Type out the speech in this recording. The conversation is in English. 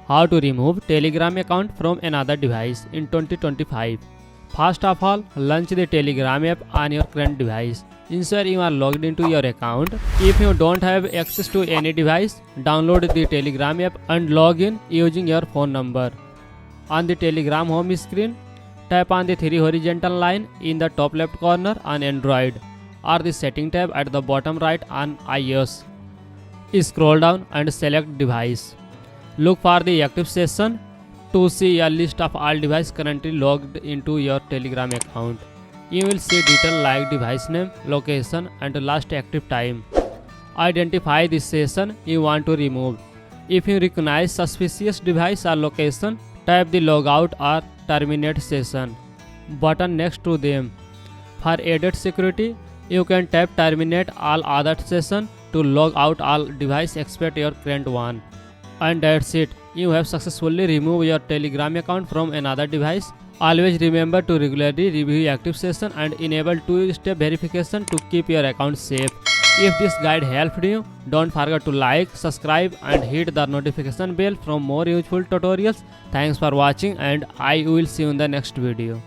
How to remove Telegram account from another device in 2025. First of all, launch the Telegram app on your current device. Ensure you are logged into your account. If you don't have access to any device, download the Telegram app and log in using your phone number. On the Telegram home screen, tap on the three horizontal line in the top left corner on Android or the setting tab at the bottom right on iOS. Scroll down and select device. Look for the active session to see a list of all devices currently logged into your Telegram account. You will see details like device name, location and last active time. Identify the session you want to remove. If you recognize suspicious device or location, tap the Logout or Terminate session button next to them. For added security, you can tap Terminate all other sessions to log out all devices except your current one. And that's it. You have successfully removed your Telegram account from another device. Always remember to regularly review active session and enable two-step verification to keep your account safe. If this guide helped you, don't forget to like, subscribe and hit the notification bell for more useful tutorials. Thanks for watching and I will see you in the next video.